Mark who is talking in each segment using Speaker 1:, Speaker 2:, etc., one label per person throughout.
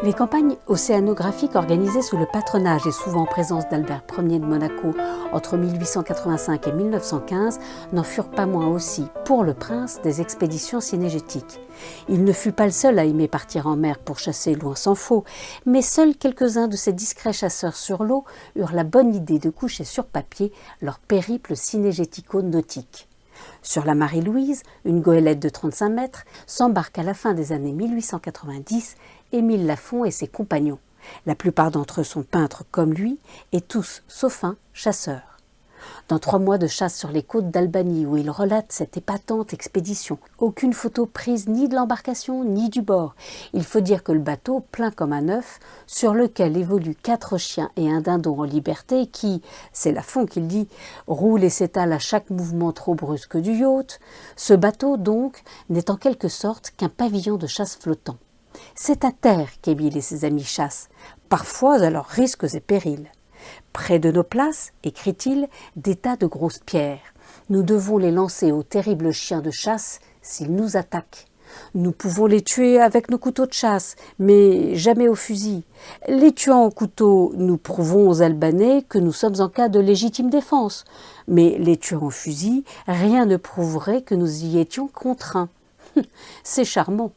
Speaker 1: Les campagnes océanographiques organisées sous le patronage et souvent en présence d'Albert Ier de Monaco entre 1885 et 1915 n'en furent pas moins aussi, pour le prince, des expéditions cynégétiques. Il ne fut pas le seul à aimer partir en mer pour chasser, loin s'en faut, mais seuls quelques-uns de ces discrets chasseurs sur l'eau eurent la bonne idée de coucher sur papier leur périple cynégético-nautique. Sur la Marie-Louise, une goélette de 35 mètres, s'embarquent à la fin des années 1890 Émile Lafon et ses compagnons. La plupart d'entre eux sont peintres comme lui et tous, sauf un, chasseurs. Dans 3 mois de chasse sur les côtes d'Albanie où il relate cette épatante expédition, aucune photo prise ni de l'embarcation ni du bord. Il faut dire que le bateau, plein comme un œuf, sur lequel évoluent 4 chiens et un dindon en liberté qui, c'est Lafon qui le dit, roule et s'étale à chaque mouvement trop brusque du yacht, ce bateau donc n'est en quelque sorte qu'un pavillon de chasse flottant. C'est à terre qu'Émile et ses amis chassent, parfois à leurs risques et périls. Près de nos places, écrit-il, des tas de grosses pierres. Nous devons les lancer aux terribles chiens de chasse s'ils nous attaquent. Nous pouvons les tuer avec nos couteaux de chasse, mais jamais au fusil. Les tuant au couteau, nous prouvons aux Albanais que nous sommes en cas de légitime défense. Mais les tuant au fusil, rien ne prouverait que nous y étions contraints. C'est charmant.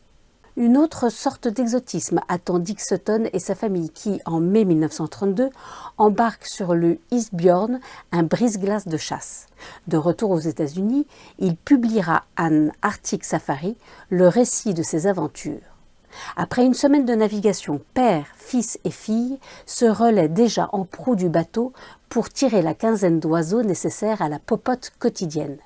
Speaker 1: Une autre sorte d'exotisme attend Dick Sutton et sa famille qui, en mai 1932, embarquent sur le Isbjörn, un brise-glace de chasse. De retour aux États-Unis, il publiera un Arctic Safari, le récit de ses aventures. Après une semaine de navigation, père, fils et fille se relaient déjà en proue du bateau pour tirer la quinzaine d'oiseaux nécessaires à la popote quotidienne.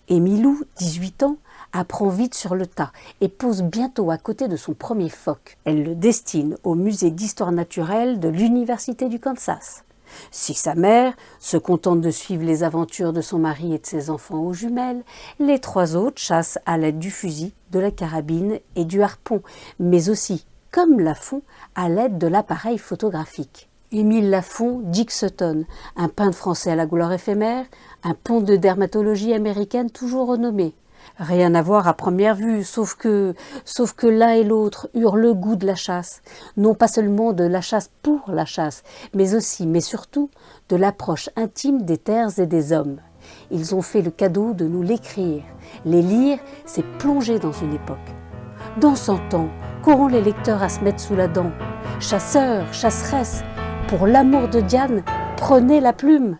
Speaker 1: Émilou, 18 ans, apprend vite sur le tas et pose bientôt à côté de son premier phoque. Elle le destine au musée d'histoire naturelle de l'Université du Kansas. Si sa mère se contente de suivre les aventures de son mari et de ses enfants aux jumelles, les 3 autres chassent à l'aide du fusil, de la carabine et du harpon, mais aussi, comme Lafon, à l'aide de l'appareil photographique. Émile Lafon, Dick Sutton, un peintre français à la gloire éphémère, un pont de dermatologie américaine toujours renommé. Rien à voir à première vue, sauf que l'un et l'autre eurent le goût de la chasse. Non pas seulement de la chasse pour la chasse, mais aussi, mais surtout, de l'approche intime des terres et des hommes. Ils ont fait le cadeau de nous l'écrire. Les lire, c'est plonger dans une époque. Dans 100 ans, qu'auront les lecteurs à se mettre sous la dent ? Chasseurs, chasseresses, pour l'amour de Diane, prenez la plume.